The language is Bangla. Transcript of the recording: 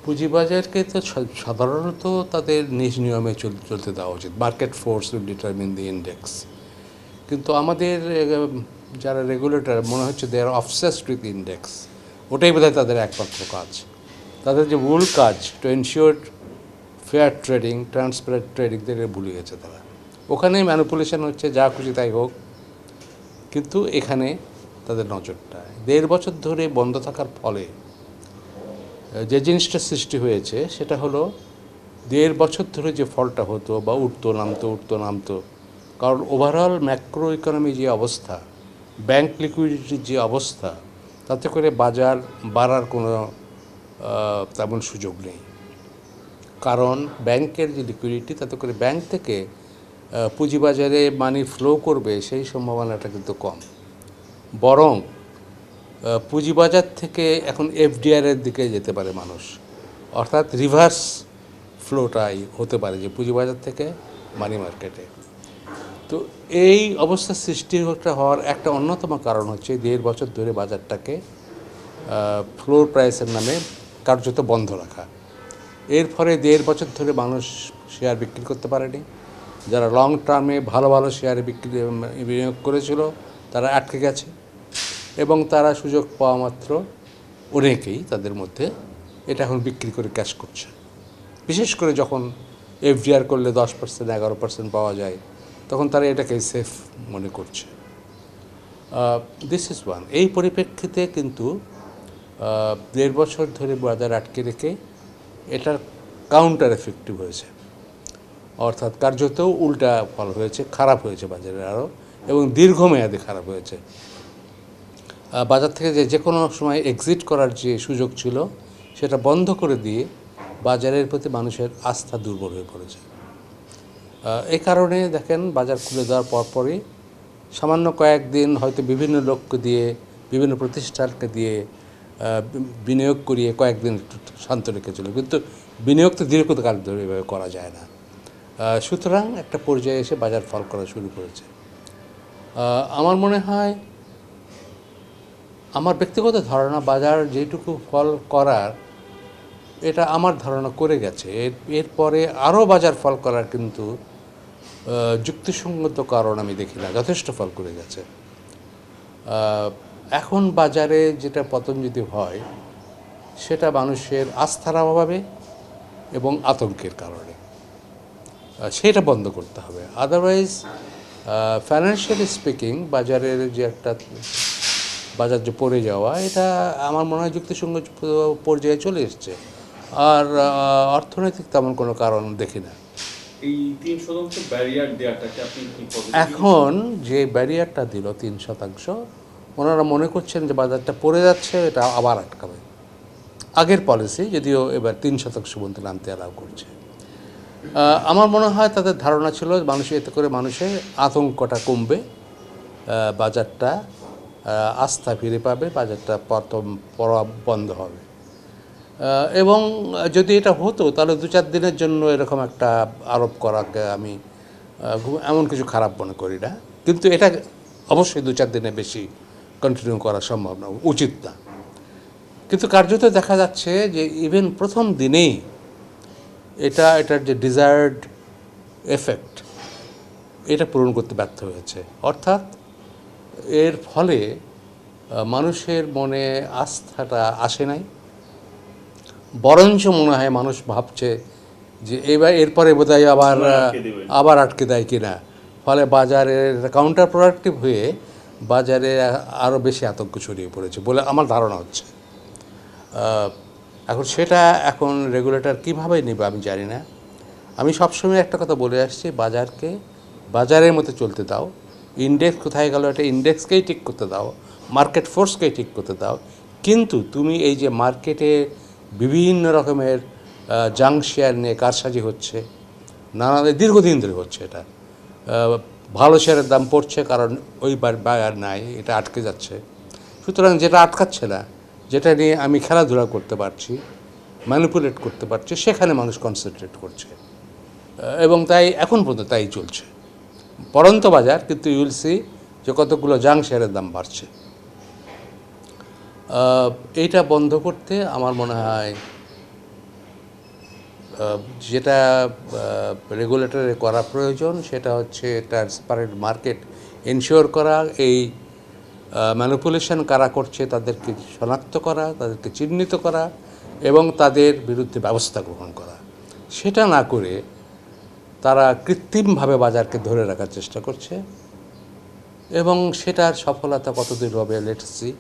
পুঁজিবাজারকে তো সাধারণত তাদের নিজ নিয়মে চলতে দেওয়া উচিত। Market force will determine the index. কিন্তু আমাদের যারা রেগুলেটর মনে হচ্ছে they are obsessed with index. ওটাই বোধহয় তাদের একমাত্র কাজ। তাদের যে মূল কাজ to ensure fair trading, transparent ট্রেডিংদের ভুলে গেছে তারা। ওখানেই ম্যানিপুলেশন হচ্ছে, যা খুশি তাই হোক। কিন্তু এখানে তাদের নজরটা 1.5 বছর ধরে বন্ধ থাকার ফলে যে জিনিসটা সৃষ্টি হয়েছে সেটা হলো 1.5 বছর ধরে যে ফলটা হতো বা উঠতো নামতো, কারণ ওভারঅল ম্যাক্রো ইকোনমি যে অবস্থা, ব্যাংক লিকুইডিটির যে অবস্থা, তাতে করে বাজার বাড়ার কোনো তেমন সুযোগ নেই। কারণ ব্যাংকের যে লিকুইডিটি, তাতে করে ব্যাংক থেকে পুঁজিবাজারে মানি ফ্লো করবে সেই সম্ভাবনাটা কিন্তু কম। বরং পুঁজিবাজার থেকে এখন এফডিআরের দিকে যেতে পারে মানুষ, অর্থাৎ রিভার্স ফ্লোটাই হতে পারে যে পুঁজিবাজার থেকে মানি মার্কেটে। তো এই অবস্থা সৃষ্টি হওয়ার একটা অন্যতম কারণ হচ্ছে 1.5 বছর ধরে বাজারটাকে ফ্লোর প্রাইসের নামে কার্যত বন্ধ রাখা। এর ফলে 1.5 বছর ধরে মানুষ শেয়ার বিক্রি করতে পারেনি। যারা লং টার্মে ভালো ভালো শেয়ারে বিনিয়োগ করেছিল তারা আটকে গেছে, এবং তারা সুযোগ পাওয়া মাত্র অনেকেই তাদের মধ্যে এটা এখন বিক্রি করে ক্যাশ করছে। বিশেষ করে যখন এফডিআর করলে 10%, 11% পাওয়া যায়, তখন তারা এটাকে সেফ মনে করছে। This is one. এই পরিপ্রেক্ষিতে কিন্তু 1.5 বছর ধরে বাজার আটকে রেখে এটার কাউন্টার এফেক্টিভ হয়েছে, অর্থাৎ কার্যত উল্টা ফল হয়েছে, খারাপ হয়েছে বাজারের আরও, এবং দীর্ঘমেয়াদে খারাপ হয়েছে। বাজার থেকে যে কোনো সময় এক্সিট করার যে সুযোগ ছিল সেটা বন্ধ করে দিয়ে বাজারের প্রতি মানুষের আস্থা দুর্বল হয়ে পড়েছে। এই কারণে দেখেন বাজার খুলে দেওয়ার পরপরই সামান্য কয়েকদিন হয়তো বিভিন্ন লোককে দিয়ে, বিভিন্ন প্রতিষ্ঠানকে দিয়ে বিনিয়োগ করিয়ে কয়েকদিন একটু শান্ত রেখেছিল, কিন্তু বিনিয়োগ তো দীর্ঘকাল ধরে এভাবে করা যায় না। সুতরাং একটা পর্যায়ে এসে বাজার ফল করা শুরু করেছে। আমার মনে হয়, আমার ব্যক্তিগত ধারণা, বাজার যেটুকু ফল করার, এটা আমার ধারণা করে গেছে। এরপরে আরও বাজার ফল করার কিন্তু যুক্তিসঙ্গত কারণ আমি দেখি না, যথেষ্ট ফল করে গেছে। এখন বাজারে যেটা পতন যদি হয় সেটা মানুষের আস্থার অভাবে এবং আতঙ্কের কারণে। সেটা বন্ধ করতে হবে। আদারওয়াইজ ফাইন্যান্সিয়ালি স্পিকিং বাজারের যে একটা বাজার যে পড়ে যাওয়া, এটা আমার মনে হয় যুক্তিসঙ্গত পর্যায়ে চলে এসছে। আর অর্থনৈতিক তেমন কোনো কারণ দেখি না। এই 3% ব্যারিয়ার দেওয়াটাকে আপনি কি পদ্ধতি? এখন যে ব্যারিয়ারটা দিল 3%, ওনারা মনে করছেন যে বাজারটা পড়ে যাচ্ছে, এটা আবার আটকাবে। আগের পলিসি যদিও এবার 3% পর্যন্ত নামতে অ্যালাউ করছে। আমার মনে হয় তাদের ধারণা ছিল এতে করে মানুষের আতঙ্কটা কমবে, বাজারটা আস্থা ফিরে পাবে, বাজারটা পড়া বন্ধ হবে। এবং যদি এটা হতো তাহলে 2-4 দিনের জন্য এরকম একটা আরোপ করাকে আমি এমন কিছু খারাপ মনে করি না। কিন্তু এটা অবশ্যই 2-4 দিনের বেশি কন্টিনিউ করা সম্ভব না, উচিত না। কিন্তু কার্যত দেখা যাচ্ছে যে ইভেন প্রথম দিনেই এটার যে ডিজায়ার্ড এফেক্ট, এটা পূরণ করতে ব্যর্থ হয়েছে। অর্থাৎ এর ফলে মানুষের মনে আস্থাটা আসে নাই, বরঞ্চ মনে হয় মানুষ ভাবছে যে এরপরে বোধহয় আবার আটকে দেয় কিনা। ফলে বাজারের কাউন্টার প্রোডাক্টিভ হয়ে বাজারে আরও বেশি আতঙ্ক ছড়িয়ে পড়েছে বলে আমার ধারণা হচ্ছে। এখন রেগুলেটর কীভাবে নেবে আমি জানি না। আমি সবসময় একটা কথা বলে আসছি, বাজারকে বাজারের মতো চলতে দাও। ইন্ডেক্স কোথায় গেল, এটা ইন্ডেক্সকেই ঠিক করতে দাও, মার্কেট ফোর্সকেই ঠিক করতে দাও। কিন্তু তুমি এই যে মার্কেটে বিভিন্ন রকমের জাঙ্ক শেয়ার নিয়ে কারসাজি হচ্ছে, দীর্ঘদিন ধরে হচ্ছে, এটা ভালো শেয়ারের দাম পড়ছে কারণ ওই বায়ার নাই, এটা আটকে যাচ্ছে। সুতরাং যেটা আটকাচ্ছে না, যেটা নিয়ে আমি খেলাধুলা করতে পারছি, ম্যানিপুলেট করতে পারছি, সেখানে মানুষ কনসেন্ট্রেট করছে, এবং তাই এখন পর্যন্ত তাই চলছে। পড়ন্ত বাজার, কিন্তু ইউল সি যে কতগুলো জাঙ্ক শেয়ারের দাম বাড়ছে। এইটা বন্ধ করতে আমার মনে হয় যেটা রেগুলেটরে করা প্রয়োজন সেটা হচ্ছে ট্রান্সপারেন্ট মার্কেট এনশিওর করা, এই ম্যানিপুলেশন কারা করছে তাদেরকে শনাক্ত করা, তাদেরকে চিহ্নিত করা এবং তাদের বিরুদ্ধে ব্যবস্থা গ্রহণ করা। সেটা না করে তারা কৃত্রিমভাবে বাজারকে ধরে রাখার চেষ্টা করছে এবং সেটার সফলতা কতদূর হবে লেটস সি।